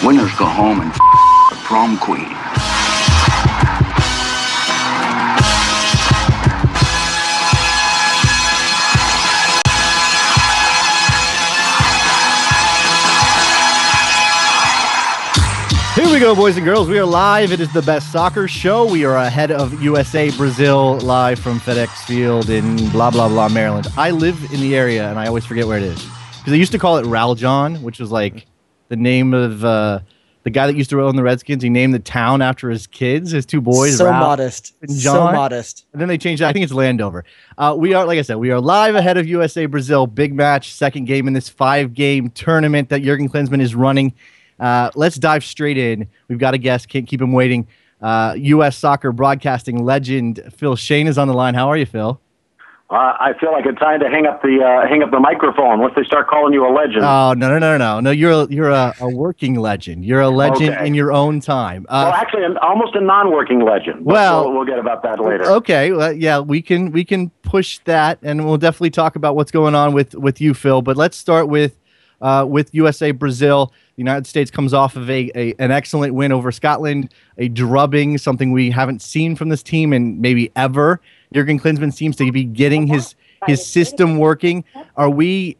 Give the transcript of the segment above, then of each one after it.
Winners go home and the prom queen. Here we go, boys and girls. We are live. It is the best soccer show. We are ahead of USA Brazil, live from FedEx Field in blah, blah, blah, Maryland. I live in the area, and I always forget where it is. Because they used to call it Raljon, which was like the name of the guy that used to own the Redskins. He named the town after his kids, his two boys. So Ralph modest. and John. So modest. And then they changed it. I think it's Landover. We are, like I said, we are live ahead of USA Brazil. Big match, second game in this 5-game tournament that Jurgen Klinsmann is running. Let's dive straight in. We've got a guest. Can't keep him waiting. U.S. soccer broadcasting legend Phil Shane is on the line. How are you, Phil? I feel like it's time to hang up the microphone once they start calling you a legend. Oh, no. You're a working legend. You're a legend in your own time. Well, actually, almost a non-working legend. Well, we'll get about that later. Okay. Well, yeah, we can push that, and we'll definitely talk about what's going on with you, Phil. But let's start with USA Brazil. The United States comes off of an excellent win over Scotland, a drubbing, something we haven't seen from this team in maybe ever. Jurgen Klinsmann seems to be getting his system working. Are we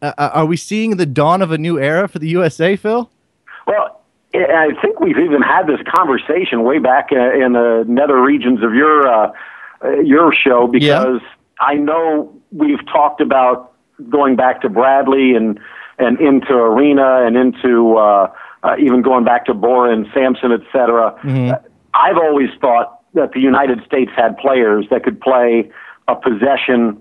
seeing the dawn of a new era for the USA, Phil? Well, I think we've even had this conversation way back in the nether regions of your show, because I know we've talked about going back to Bradley and into Arena and into even going back to Bora and Sampson, et cetera. Mm-hmm. I've always thought that the United States had players that could play a possession,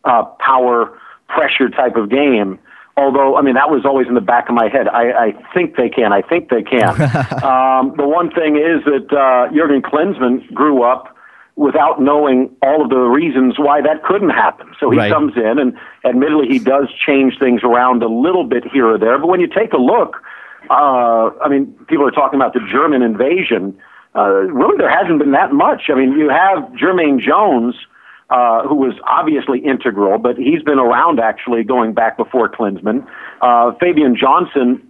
power, pressure type of game. Although, I mean, that was always in the back of my head. I think they can. The one thing is that Jurgen Klinsmann grew up without knowing all of the reasons why that couldn't happen. So he comes in, and admittedly he does change things around a little bit here or there. But when you take a look, I mean, people are talking about the German invasion. Really, there hasn't been that much. I mean, you have Jermaine Jones, who was obviously integral, but he's been around actually going back before Klinsmann. Fabian Johnson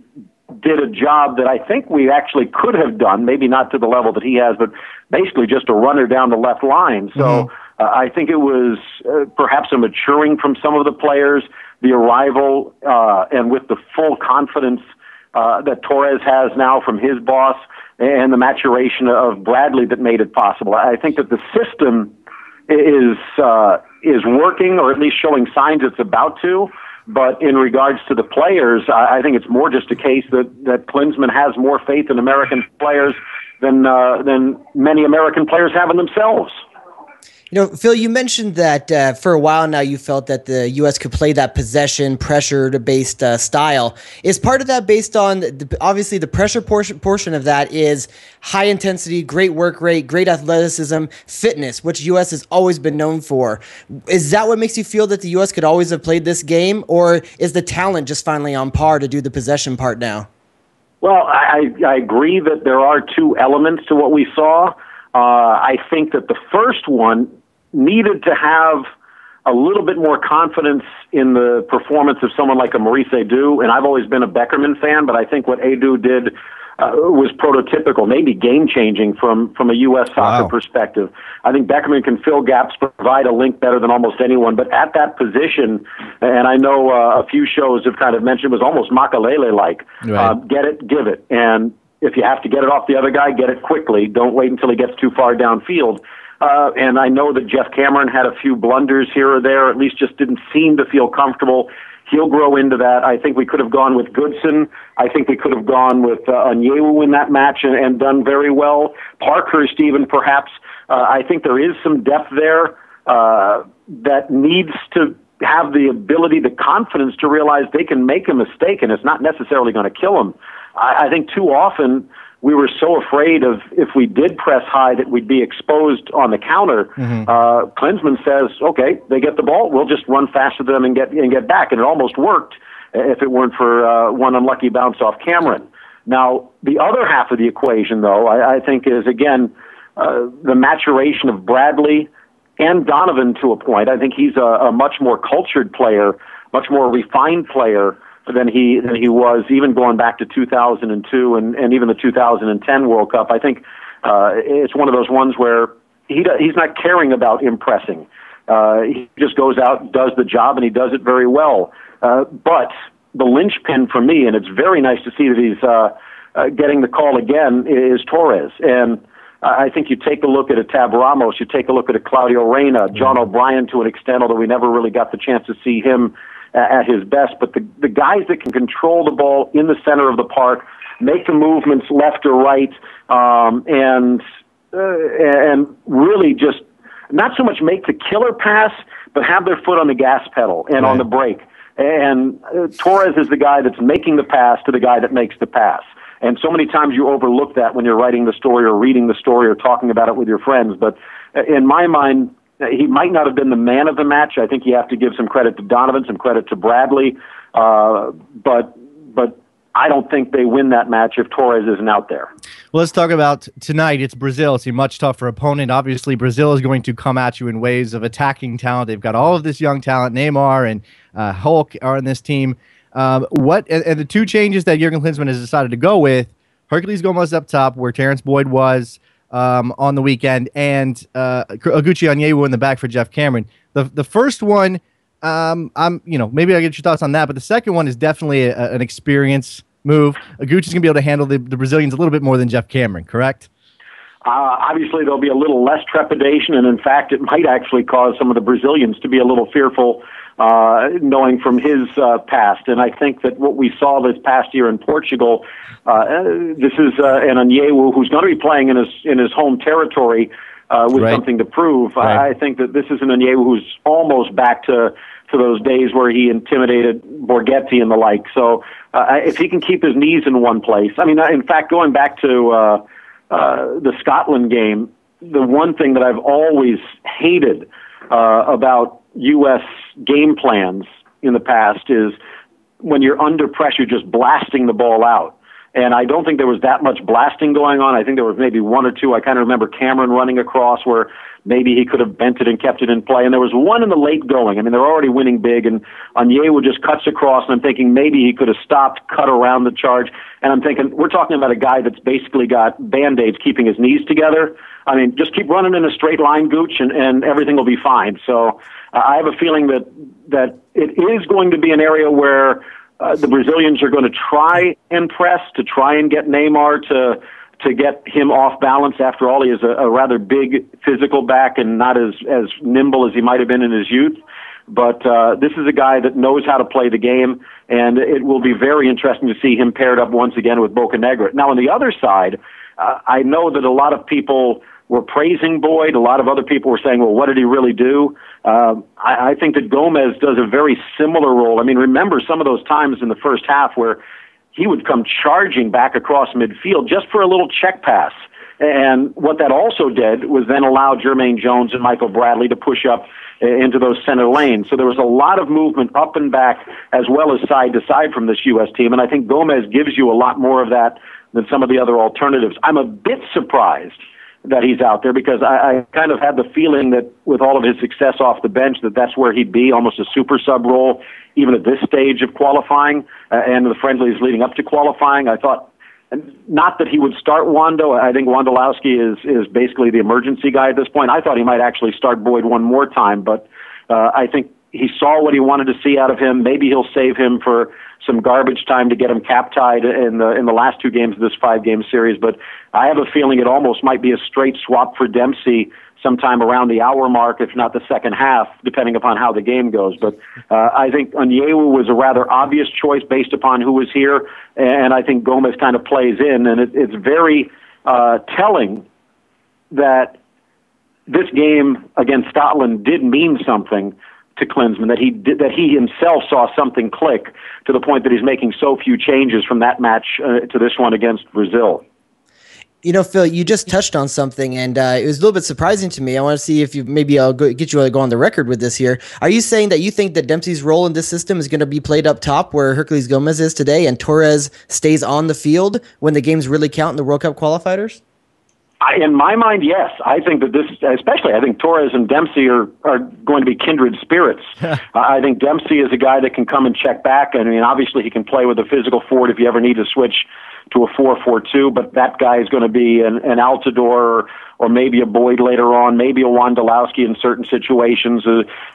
did a job that I think we actually could have done, maybe not to the level that he has, but basically just a runner down the left line. So I think it was perhaps a maturing from some of the players, the arrival, and with the full confidence that Torres has now from his boss, and the maturation of Bradley that made it possible. I think that the system is working, or at least showing signs it's about to. But in regards to the players, I think it's more just a case that Klinsmann has more faith in American players than many American players have in themselves. You know, Phil, you mentioned that for a while now you felt that the U.S. could play that pressure-based style. Is part of that based on, obviously, the pressure portion of that is high intensity, great work rate, great athleticism, fitness, which U.S. has always been known for. Is that what makes you feel that the U.S. could always have played this game, or is the talent just finally on par to do the possession part now? Well, I agree that there are two elements to what we saw. I think that the first one needed to have a little bit more confidence in the performance of someone like a Maurice Edu, and I've always been a Beckerman fan, but I think what Edu did was prototypical, maybe game-changing from a U.S. soccer perspective. I think Beckerman can fill gaps, provide a link better than almost anyone, but at that position, and I know a few shows have kind of mentioned, it was almost Makalele-like. Get it, give it, and if you have to get it off the other guy, get it quickly. Don't wait until he gets too far downfield. And I know that Jeff Cameron had a few blunders here or there, at least just didn't seem to feel comfortable. He'll grow into that. I think we could have gone with Goodson. I think we could have gone with Onyewu in that match and done very well. Parkhurst even, perhaps. I think there is some depth there that needs to have the ability, the confidence to realize they can make a mistake and it's not necessarily going to kill them. I think too often we were so afraid of, if we did press high, that we'd be exposed on the counter. Klinsmann says, okay, they get the ball, we'll just run faster than them and get back. And it almost worked if it weren't for one unlucky bounce off Cameron. Now, the other half of the equation, though, I think is, again, the maturation of Bradley and Donovan to a point. I think he's a much more cultured player, much more refined player than he was even going back to 2002 and even the 2010 World Cup. I think it's one of those ones where he's not caring about impressing. He just goes out, does the job, and he does it very well. But the linchpin for me, and it's very nice to see that he's getting the call again, is Torres. And I think you take a look at a Tab Ramos, you take a look at a Claudio Reyna, John O'Brien to an extent, although we never really got the chance to see him at his best. But the guys that can control the ball in the center of the park, make the movements left or right, and really just not so much make the killer pass, but have their foot on the gas pedal and on the brake. And Torres is the guy that's making the pass to the guy that makes the pass. And so many times you overlook that when you're writing the story or reading the story or talking about it with your friends. But in my mind, he might not have been the man of the match. I think you have to give some credit to Donovan, some credit to Bradley. But I don't think they win that match if Torres isn't out there. Well, let's talk about tonight. It's Brazil. It's a much tougher opponent. Obviously, Brazil is going to come at you in ways of attacking talent. They've got all of this young talent. Neymar and Hulk are on this team. And the two changes that Jurgen Klinsmann has decided to go with, Herculez Gomez up top, where Terrence Boyd was on the weekend, and Oguchi Onyewu in the back for Jeff Cameron. The first one, maybe I'll get your thoughts on that, but the second one is definitely an experience move. Oguchi's going to be able to handle the Brazilians a little bit more than Jeff Cameron, correct? Obviously, there'll be a little less trepidation, and in fact, it might actually cause some of the Brazilians to be a little fearful, knowing from his past. And I think that what we saw this past year in Portugal, this is an Onyewu who's going to be playing in his home territory with something to prove. Right. I think that this is an Onyewu who's almost back to those days where he intimidated Borghetti and the like. So if he can keep his knees in one place, I mean, in fact, going back to the Scotland game, the one thing that I've always hated about U.S. game plans in the past is when you're under pressure, just blasting the ball out. And I don't think there was that much blasting going on. I think there was maybe one or two. I kind of remember Cameron running across where maybe he could have bent it and kept it in play. And there was one in the late going. I mean, they're already winning big, and Onyewu just cuts across, and I'm thinking maybe he could have stopped, cut around the charge. And I'm thinking, we're talking about a guy that's basically got Band-Aids keeping his knees together. I mean, just keep running in a straight line, Gooch, and everything will be fine. So I have a feeling that it is going to be an area where the Brazilians are going to try and press, to try and get Neymar to get him off balance. After all, he is a rather big physical back and not as nimble as he might have been in his youth. But this is a guy that knows how to play the game, and it will be very interesting to see him paired up once again with Bocanegra. Now, on the other side, I know that a lot of people were praising Boyd. A lot of other people were saying, well, what did he really do? I think that Gomez does a very similar role. I mean, remember some of those times in the first half where he would come charging back across midfield just for a little check pass. And what that also did was then allow Jermaine Jones and Michael Bradley to push up into those center lanes. So there was a lot of movement up and back as well as side to side from this U.S. team. And I think Gomez gives you a lot more of that than some of the other alternatives. I'm a bit surprised that he's out there because I kind of had the feeling that with all of his success off the bench that that's where he'd be, almost a super sub role, even at this stage of qualifying and the friendlies leading up to qualifying. I thought not that he would start Wando. I think Wondolowski is basically the emergency guy at this point. I thought he might actually start Boyd one more time, but I think he saw what he wanted to see out of him. Maybe he'll save him for some garbage time to get him cap-tied in the last two games of this 5-game series. But I have a feeling it almost might be a straight swap for Dempsey sometime around the hour mark, if not the second half, depending upon how the game goes. But I think Onyewu was a rather obvious choice based upon who was here, and I think Gomez kind of plays in. And it's very telling that this game against Scotland did mean something to Klinsmann, that he himself saw something click to the point that he's making so few changes from that match to this one against Brazil. You know, Phil, you just touched on something, and it was a little bit surprising to me. I want to see if I'll get you to go on the record with this here. Are you saying that you think that Dempsey's role in this system is going to be played up top where Herculez Gomez is today, and Torres stays on the field when the games really count in the World Cup qualifiers? In my mind, yes. I think that this, especially, I think Torres and Dempsey are going to be kindred spirits. I think Dempsey is a guy that can come and check back. I mean, obviously, he can play with a physical forward if you ever need to switch to a 4-4-2, but that guy is going to be an Altidore or maybe a Boyd later on, maybe a Wondolowski in certain situations,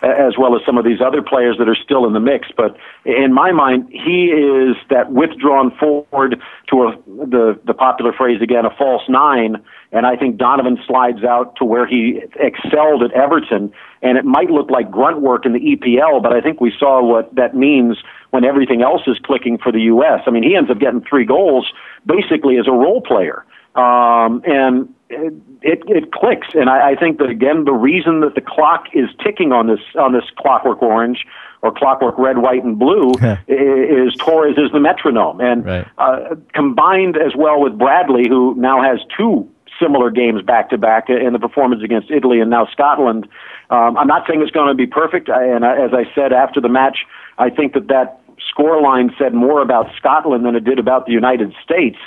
as well as some of these other players that are still in the mix. But in my mind, he is that withdrawn forward to the popular phrase again, a false nine. And I think Donovan slides out to where he excelled at Everton. And it might look like grunt work in the EPL, but I think we saw what that means when everything else is clicking for the U.S. I mean, he ends up getting 3 goals basically as a role player. And it clicks. And I think that, again, the reason that the clock is ticking on this Clockwork Orange or Clockwork Red, White, and Blue is Torres is the metronome. And combined as well with Bradley, who now has 2 similar games back-to-back in the performance against Italy and now Scotland. I'm not saying it's going to be perfect, and as I said after the match, I think that scoreline said more about Scotland than it did about the United States,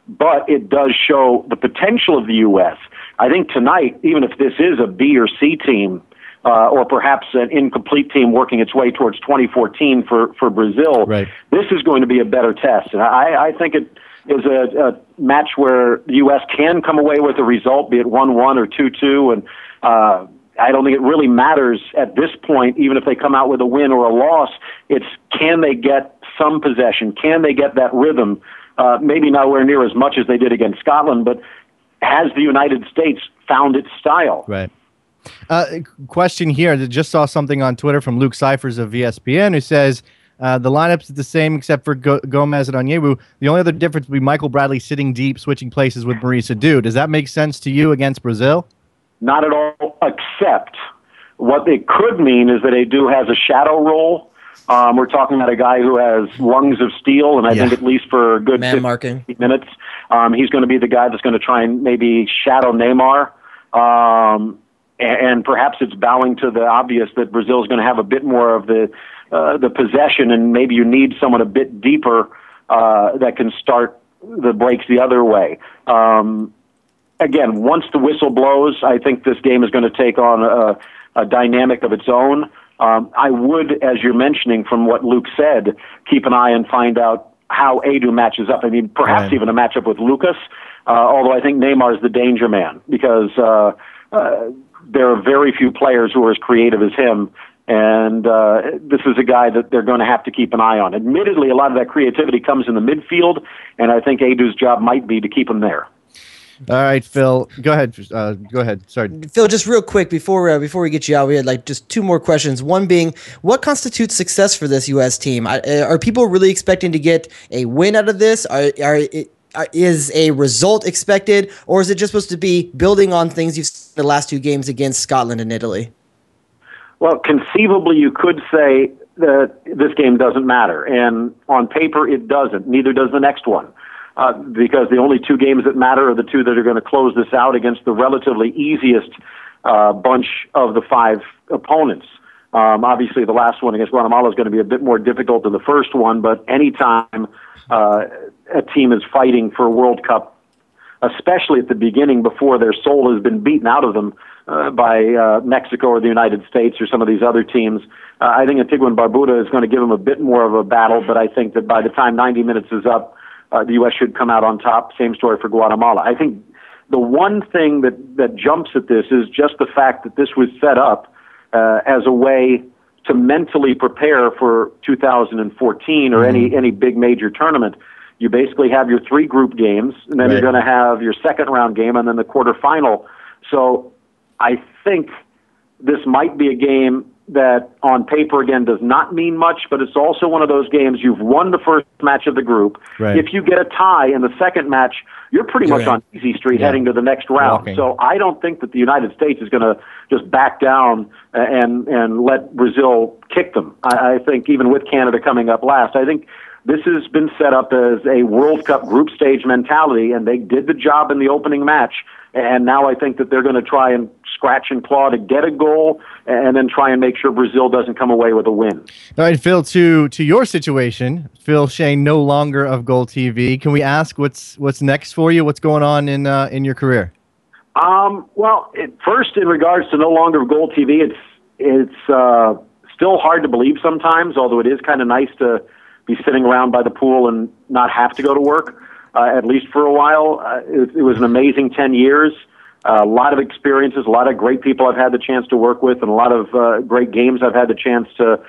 but it does show the potential of the U.S. I think tonight, even if this is a B or C team, or perhaps an incomplete team working its way towards 2014 for Brazil, this is going to be a better test. And I think it is a match where the U.S. can come away with a result, be it 1-1 or 2-2, and I don't think it really matters at this point, even if they come out with a win or a loss. It's can they get some possession? Can they get that rhythm? Maybe nowhere near as much as they did against Scotland, but has the United States found its style? Right. Question here. I just saw something on Twitter from Luke Cyphers of ESPN who says the lineup's the same except for Gomez and Onyewu. The only other difference would be Michael Bradley sitting deep, switching places with Maurice Adu. Does that make sense to you against Brazil? Not at all, except what it could mean is that Adu has a shadow role. We're talking about a guy who has lungs of steel, and I think at least for a good 50 minutes, he's going to be the guy that's going to try and maybe shadow Neymar. And perhaps it's bowing to the obvious that Brazil is going to have a bit more of the possession, and maybe you need someone a bit deeper that can start the breaks the other way. Again, once the whistle blows, I think this game is going to take on a dynamic of its own. I would, as you're mentioning from what Luke said, keep an eye and find out how Adu matches up. I mean, perhaps even a matchup with Lucas, although I think Neymar is the danger man because there are very few players who are as creative as him. And this is a guy that they're going to have to keep an eye on. Admittedly, a lot of that creativity comes in the midfield, and I think Adu's job might be to keep him there. All right, Phil, go ahead. Go ahead. Sorry, Phil. Just real quick before we get you out, we had like just 2 more questions. One being, what constitutes success for this U.S. team? Are people really expecting to get a win out of this? Is a result expected, or is it just supposed to be building on things you've seen in the last 2 games against Scotland and Italy? Well, conceivably, you could say that this game doesn't matter, and on paper, it doesn't. Neither does the next one. Because the only 2 games that matter are the 2 that are going to close this out against the relatively easiest bunch of the 5 opponents. Obviously, the last one against Guatemala is going to be a bit more difficult than the first one, but anytime a team is fighting for a World Cup, especially at the beginning before their soul has been beaten out of them by Mexico or the United States or some of these other teams, I think Antigua and Barbuda is going to give them a bit more of a battle, but I think that by the time 90 minutes is up, the U.S. should come out on top. Same story for Guatemala. I think the one thing that jumps at this is just the fact that this was set up as a way to mentally prepare for 2014 or any big major tournament. You basically have your 3 group games, and then you're going to have your second round game and then the quarterfinal. So I think this might be a game that on paper, again, does not mean much, but it's also one of those games you've won the first match of the group. If you get a tie in the second match, you're pretty much on easy street heading to the next round. So I don't think that the United States is going to just back down and let Brazil kick them. I think even with Canada coming up last, I think this has been set up as a World Cup group stage mentality, and they did the job in the opening match. And now I think that they're going to try and scratch and claw to get a goal and then try and make sure Brazil doesn't come away with a win. All right, Phil, to your situation, Phil Shane, no longer of Goal TV. Can we ask what's next for you? What's going on in your career? Well, first, in regards to no longer Gold TV, it's still hard to believe sometimes, although it is kind of nice to be sitting around by the pool and not have to go to work, at least for a while. It was an amazing 10 years, a lot of experiences, a lot of great people I've had the chance to work with, and a lot of great games I've had the chance to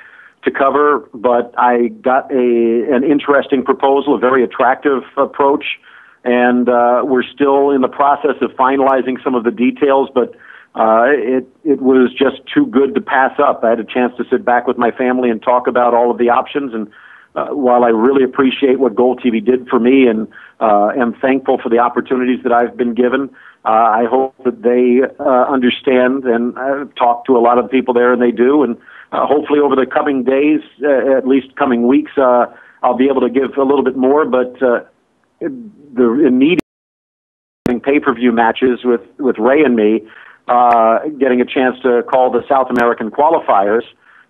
cover. But I got an interesting proposal, a very attractive approach, and we're still in the process of finalizing some of the details, but it was just too good to pass up. I had a chance to sit back with my family and talk about all of the options, and while I really appreciate what Gold TV did for me and am thankful for the opportunities that I've been given, I hope that they understand, and I've talked to a lot of people there, and they do, and hopefully over the coming days, at least coming weeks, I'll be able to give a little bit more, but the immediate pay-per-view matches with Ray and me, getting a chance to call the South American qualifiers,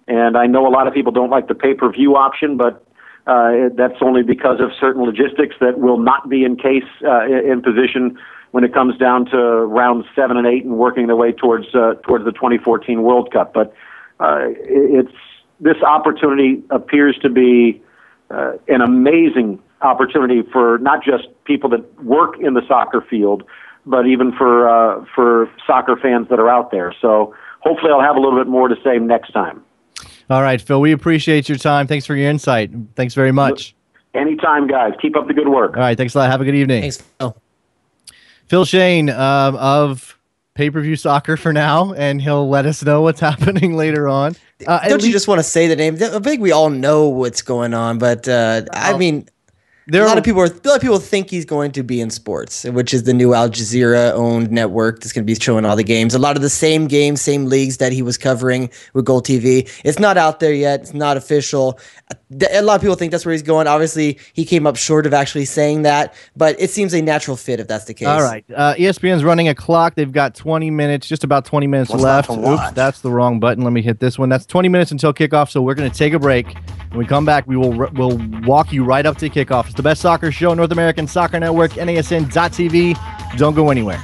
and I know a lot of people don't like the pay-per-view option, but that's only because of certain logistics that will not be in position when it comes down to rounds 7 and 8 and working their way towards the 2014 World Cup. But this opportunity appears to be an amazing opportunity for not just people that work in the soccer field, but even for soccer fans that are out there. So hopefully I'll have a little bit more to say next time. All right, Phil, we appreciate your time. Thanks for your insight. Thanks very much. Anytime, guys. Keep up the good work. All right, thanks a lot. Have a good evening. Thanks, Phil. Phil Shane of Pay-Per-View Soccer for now, and he'll let us know what's happening later on. Don't you just want to say the name? I think we all know what's going on, but I mean, a lot of people think he's going to be in sports, which is the new Al Jazeera-owned network that's going to be showing all the games. A lot of the same games, same leagues that he was covering with Gold TV. It's not out there yet. It's not official. A lot of people think that's where he's going. Obviously, he came up short of actually saying that, but it seems a natural fit if that's the case. All right. ESPN's running a clock. They've got 20 minutes, just about 20 minutes left. Oops, that's the wrong button. Let me hit this one. That's 20 minutes until kickoff, so we're going to take a break. When we come back, we'll walk you right up to kickoff. It's the best soccer show, North American Soccer Network, NASN.TV. Don't go anywhere.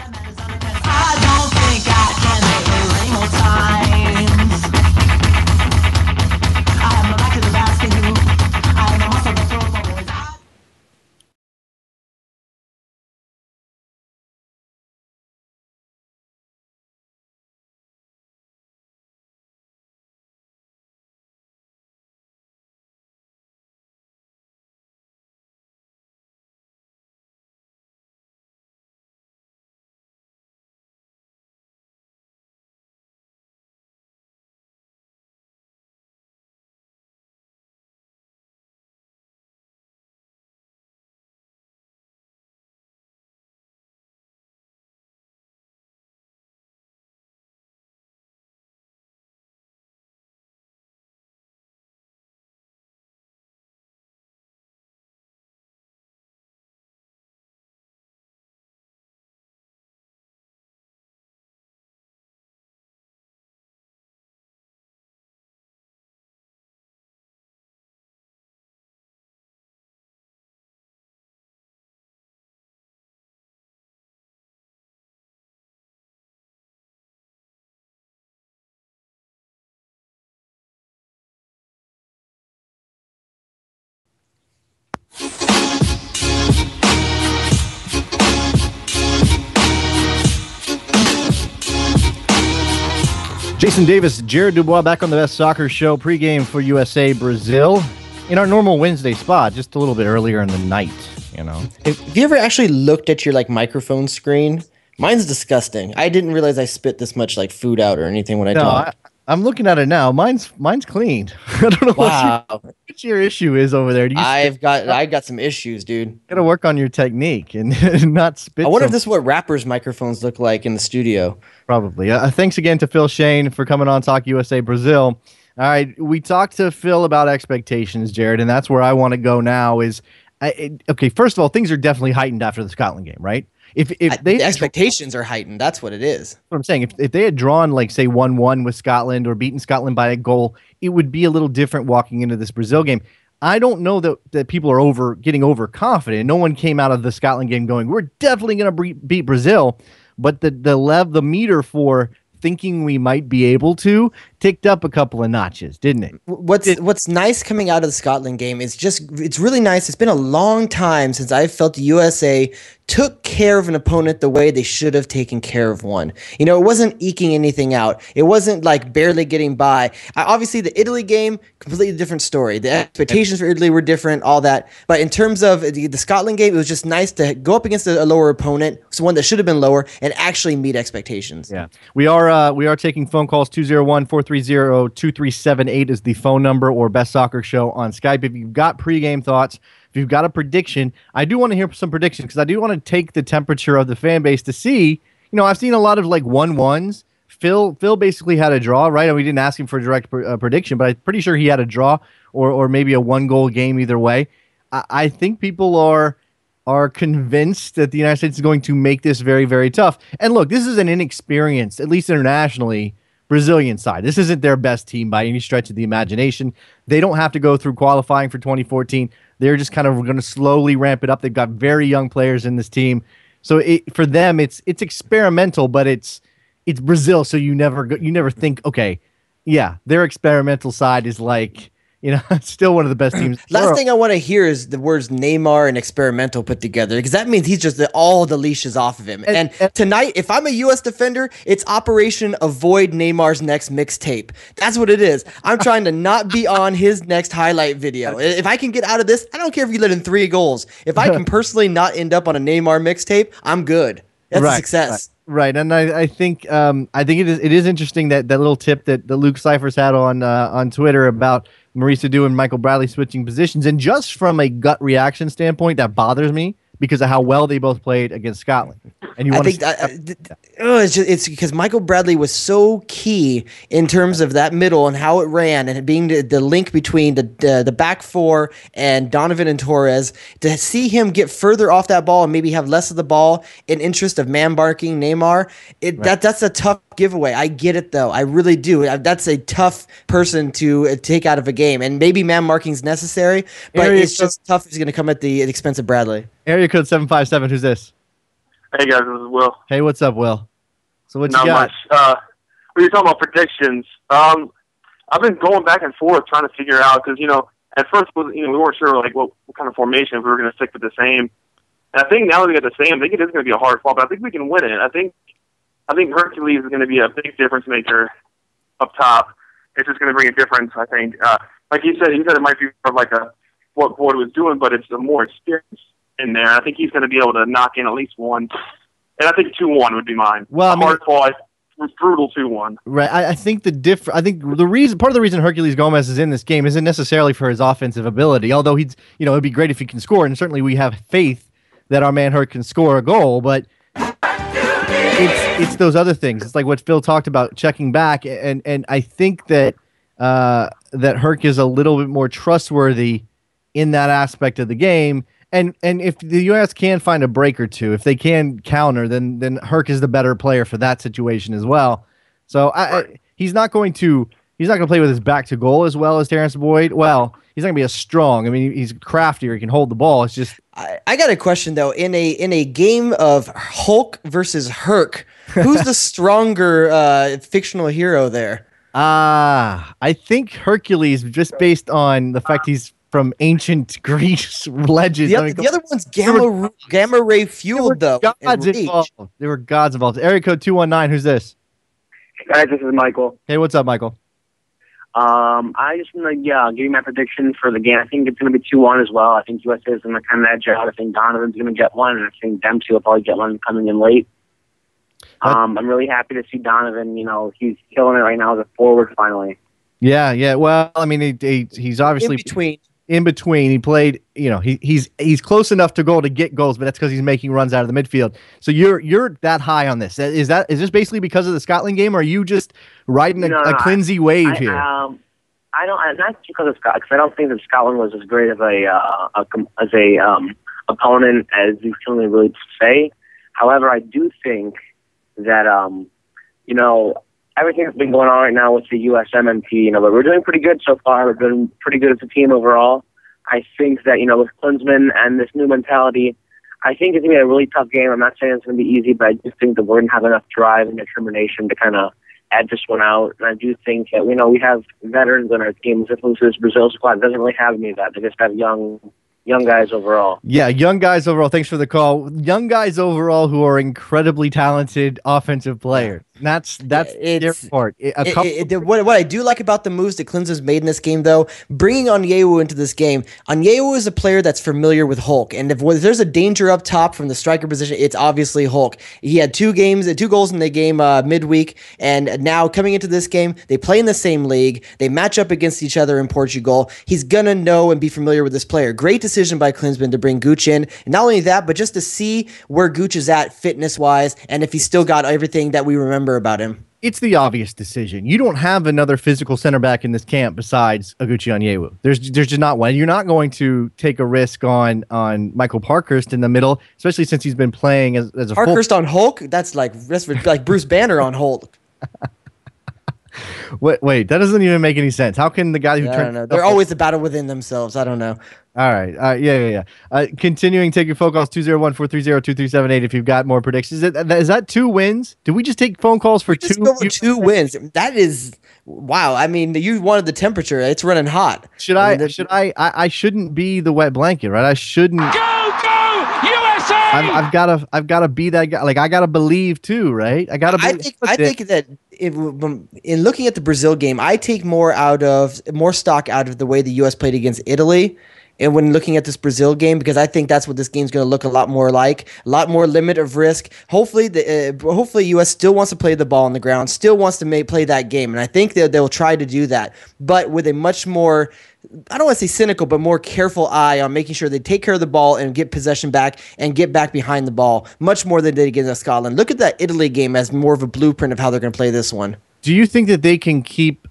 Jason Davis, Jared Dubois back on the Best Soccer Show pregame for USA Brazil in our normal Wednesday spot, just a little bit earlier in the night, you know. Have you ever actually looked at your microphone screen? Mine's disgusting. I didn't realize I spit this much food out or anything when I talk. I'm looking at it now. Mine's clean. I don't know what your issue is over there. I've got some issues, dude. Gotta work on your technique and not spit. I wonder if this is what rappers' microphones look like in the studio. Probably. Thanks again to Phil Shane for coming on Talk USA Brazil. All right, we talked to Phil about expectations, Jared, and that's where I want to go now. Okay? First of all, things are definitely heightened after the Scotland game, right? The expectations are heightened. That's what it is. What I'm saying. If they had drawn, say, 1-1 with Scotland or beaten Scotland by a goal, it would be a little different walking into this Brazil game. I don't know that people are getting overconfident. No one came out of the Scotland game going, we're definitely going to beat Brazil. but the meter for thinking we might be able to ticked up a couple of notches, didn't it? What's nice coming out of the Scotland game is it's really nice. It's been a long time since I felt the USA took care of an opponent the way they should have taken care of one. You know, it wasn't eking anything out. It wasn't like barely getting by. Obviously, the Italy game, completely different story. The expectations for Italy were different, all that. But in terms of the Scotland game, it was just nice to go up against a lower opponent, someone that should have been lower, and actually meet expectations. Yeah, we are taking phone calls. 201-430-2378 is the phone number, or Best Soccer Show on Skype. If you've got pregame thoughts, if you've got a prediction, I do want to hear some predictions, because I do want to take the temperature of the fan base to see. You know, I've seen a lot of like 1-1s. Phil basically had a draw, right? And we didn't ask him for a direct prediction, but I'm pretty sure he had a draw or maybe a 1-goal game either way. I think people are convinced that the United States is going to make this very, very tough. And look, this is an inexperienced, at least internationally, Brazilian side. This isn't their best team by any stretch of the imagination. They don't have to go through qualifying for 2014. They're just kind of going to slowly ramp it up. They've got very young players in this team. So for them, it's experimental, but it's Brazil. So you never think, okay, yeah, their experimental side is like, you know, still one of the best teams. Last thing I want to hear is the words Neymar and experimental put together, because that means he's just all the leashes off of him. And tonight, if I'm a U.S. defender, it's Operation Avoid Neymar's next mixtape. That's what it is. I'm trying to not be on his next highlight video. If I can get out of this, I don't care if you let in 3 goals. If I can personally not end up on a Neymar mixtape, I'm good. That's a success. Right, and I think it is interesting that little tip that Luke Cyphers had on Twitter about Maurice Adu and Michael Bradley switching positions, and just from a gut reaction standpoint, that bothers me because of how well they both played against Scotland. And you want it's because Michael Bradley was so key in terms of that middle and how it ran, and it being the link between the back four and Donovan and Torres. To see him get further off that ball and maybe have less of the ball in interest of man marking Neymar, that's a tough giveaway. I get it though, I really do. That's a tough person to take out of a game, and maybe man marking is necessary, but it's just tough. It's going to come at the expense of Bradley. Area code 757. Who's this? Hey guys, this is Will. Hey, what's up, Will? So what you got? Not much. We were talking about predictions. I've been going back and forth trying to figure out, because at first we weren't sure like what kind of formation, if we were going to stick with the same. And I think now that we got the same, I think it is going to be a hard fall, but I think we can win it. I think Hercules is going to be a big difference maker up top. It's just going to bring a difference. I think, like he said it might be more of like what Boyd was doing, but it's a more experience in there. I think he's going to be able to knock in at least one, and I think 2-1 would be mine. Well, hard fall, brutal 2-1. Right. I think part of the reason Hercules Gomez is in this game isn't necessarily for his offensive ability, although it'd be great if he can score, and certainly we have faith that our man Herc can score a goal, but it's those other things. It's like what Phil talked about, checking back, and I think that Herc is a little bit more trustworthy in that aspect of the game. And if the U.S. can find a break or two, if they can counter, then Herc is the better player for that situation as well. So he's not going to play with his back to goal as well as Terrence Boyd. Well, he's not going to be as strong. I mean, he's craftier. He can hold the ball. It's just I got a question though. In a game of Hulk versus Herc, who's the stronger fictional hero there? I think Hercules, just based on the fact he's from ancient Greece legends. The other one's gamma ray fueled though. There were gods involved. Area code 219. Who's this? Hey guys, this is Michael. Hey, what's up, Michael? I just want to give you my prediction for the game. I think it's going to be 2-1 as well. I think USA is going to kind of edge out. I think Donovan's going to get one, and I think Dempsey will probably get one coming in late. I'm really happy to see Donovan. He's killing it right now as a forward finally. Yeah. Well, I mean, he's obviously in between. He played, he's close enough to goal to get goals, but that's because he's making runs out of the midfield. So you're that high on this. Is this basically because of the Scotland game, or are you just riding a Clinzy wave here? I don't, not because of Scotland, because I don't think that Scotland was as great of a opponent as you can really say. However, I do think that everything that's been going on right now with the USMNT, but we're doing pretty good so far. We're doing pretty good as a team overall. I think that, with Klinsmann and this new mentality, I think it's going to be a really tough game. I'm not saying it's going to be easy, but I just think that we're going to have enough drive and determination to kind of add this one out. And I do think that, we have veterans on our team. This Brazil squad doesn't really have any of that. They just have young guys overall. Yeah, young guys overall. Thanks for the call. Young guys overall who are incredibly talented offensive players. That's their part. What I do like about the moves that Clemson's made in this game, though, bringing Onyewu into this game. Onyewu is a player that's familiar with Hulk, and if there's a danger up top from the striker position, it's obviously Hulk. He had 2 goals in the game midweek, and now coming into this game, they play in the same league. They match up against each other in Portugal. He's gonna know and be familiar with this player. Great decision by Klinsmann to bring Gooch in, and not only that, but just to see where Gooch is at fitness-wise, and if he's still got everything that we remember about him. It's the obvious decision. You don't have another physical center back in this camp besides Oguchi Onyewu. There's just not one. You're not going to take a risk on Michael Parkhurst in the middle, especially since he's been playing as a Parkhurst on Hulk. That's like Bruce Banner on Hulk. Wait, that doesn't even make any sense. How can the guy who I don't know. They're always a battle within themselves. I don't know. All right. Yeah. Continuing, take your phone calls 201-430-2378 if you've got more predictions. Is that 2 wins? Did we just take phone calls for 2? Just go with 2 wins. That is wow. I mean, you wanted the temperature. It's running hot. I shouldn't be the wet blanket, right? I shouldn't. Go USA! I've got to be that guy. Like, I got to believe too, right? I think that in looking at the Brazil game, I take more stock out of the way the U.S. played against Italy. And when looking at this Brazil game, because I think that's what this game's going to look a lot more like, a lot more limit of risk. Hopefully, U.S. still wants to play the ball on the ground, still wants to play that game, and I think they'll try to do that, but with a much more, I don't want to say cynical, but more careful eye on making sure they take care of the ball and get possession back and get back behind the ball, much more than they did against Scotland. Look at that Italy game as more of a blueprint of how they're going to play this one. Do you think that they can keep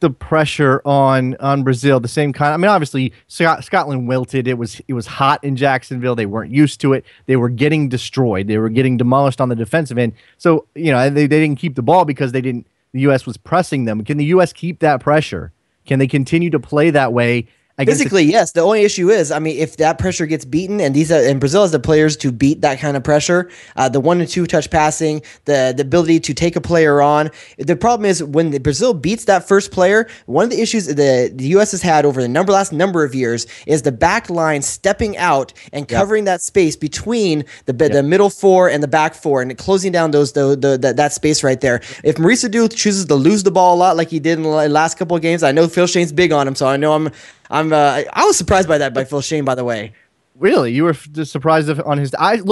the pressure on Brazil the same kind? I mean, obviously Scotland wilted. It was hot in Jacksonville. They weren't used to it. They were getting destroyed. They were getting demolished on the defensive end. So, they didn't keep the ball because the U.S. was pressing them. Can the U.S. keep that pressure? Can they continue to play that way? Physically, yes. The only issue is, if that pressure gets beaten, and Brazil has the players to beat that kind of pressure, the 1 and 2 touch passing, the ability to take a player on. The problem is when Brazil beats that first player, one of the issues the U.S. has had over the last number of years is the back line stepping out and covering that space between the middle 4 and the back 4 and closing down that space right there. If Maurice Adu chooses to lose the ball a lot like he did in the last couple of games, I know Phil Shane's big on him, so I know I was surprised by that by Phil Shane, by the way. Really, you were just surprised on his. I've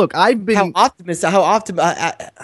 been I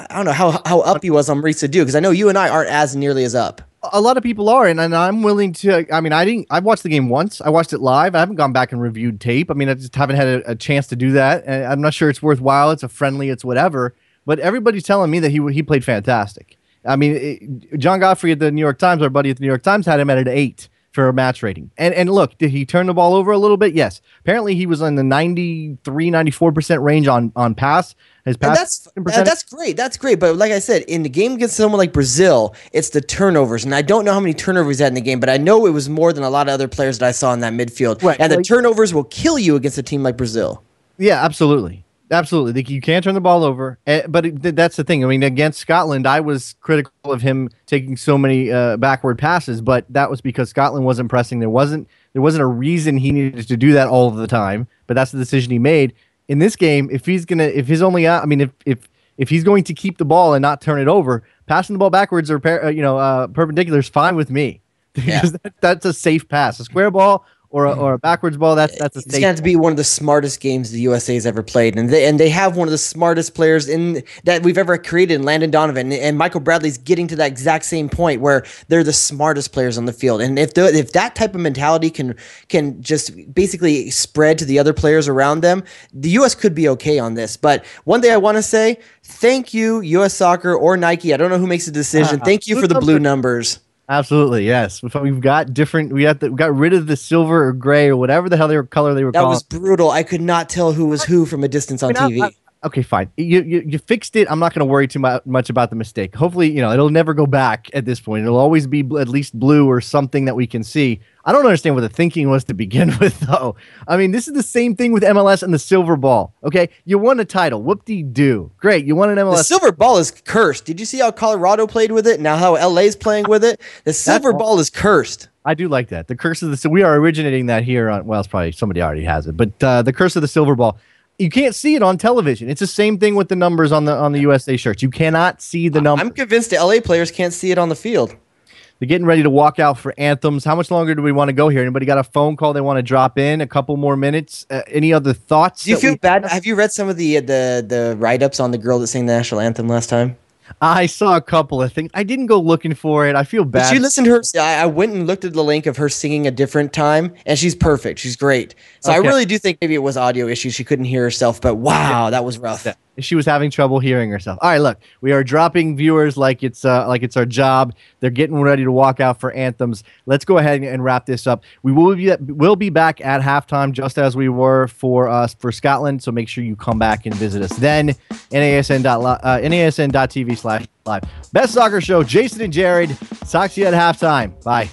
don't know how up he was on Maurice Adu, because I know you and I aren't as nearly as up. A lot of people are, and I'm willing to. I've watched the game once. I watched it live. I haven't gone back and reviewed tape. I just haven't had a chance to do that. And I'm not sure it's worthwhile. It's a friendly. It's whatever. But everybody's telling me that he played fantastic. John Godfrey at the New York Times, our buddy at the New York Times, had him at an 8 for a match rating. And look, did he turn the ball over a little bit? Yes. Apparently he was in the 93-94% range on pass. His pass that's great. That's great. But like I said, in the game against someone like Brazil, it's the turnovers. And I don't know how many turnovers he had in the game, but I know it was more than a lot of other players that I saw in that midfield. Right. And the turnovers will kill you against a team like Brazil. Yeah, absolutely. Absolutely. You can't turn the ball over. But that's the thing. Against Scotland, I was critical of him taking so many backward passes, but that was because Scotland wasn't pressing. There wasn't a reason he needed to do that all of the time, but that's the decision he made. In this game, if he's going to keep the ball and not turn it over, passing the ball backwards or perpendicular is fine with me. Because that's a safe pass. A square ball or a backwards ball, that's a safe. It's going to be one of the smartest games the USA has ever played, and they have one of the smartest players that we've ever created in Landon Donovan, and Michael Bradley's getting to that exact same point where they're the smartest players on the field, and if that type of mentality can just basically spread to the other players around them, the U.S. could be okay on this. But one thing I want to say, thank you, U.S. Soccer or Nike. I don't know who makes the decision. Thank you for the blue numbers. Absolutely, yes. We got rid of the silver or gray or whatever the hell color they were calling. That was brutal. I could not tell who was who from a distance on TV. Okay, fine. You fixed it. I'm not going to worry too much about the mistake. Hopefully, it'll never go back at this point. It'll always be at least blue or something that we can see. I don't understand what the thinking was to begin with, though. I mean, this is the same thing with MLS and the silver ball. Okay, you won a title. Whoop-de-doo. Great, you won an MLS. The silver ball is cursed. Did you see how Colorado played with it? Now how LA's playing with it? The silver ball is cursed. I do like that. The curse of the we are originating that here on. Well, it's probably somebody already has it, but the curse of the silver ball. You can't see it on television. It's the same thing with the numbers on the USA shirts. You cannot see the numbers. I'm convinced the LA players can't see it on the field. They're getting ready to walk out for anthems. How much longer do we want to go here? Anybody got a phone call they want to drop in? A couple more minutes? Any other thoughts? Do you feel bad? Have you read some of the write-ups on the girl that sang the national anthem last time? I saw a couple of things. I didn't go looking for it. I feel bad. Did you listen to her? I went and looked at the link of her singing a different time, and she's perfect. She's great. So I really do think maybe it was audio issues. She couldn't hear herself, but wow, that was rough. Yeah. She was having trouble hearing herself. All right, look, we are dropping viewers like it's our job. They're getting ready to walk out for anthems. Let's go ahead and wrap this up. We will be back at halftime, just as we were for Scotland. So make sure you come back and visit us then. NASN.TV/live. Best Soccer Show. Jason and Jared. Talk to you at halftime. Bye.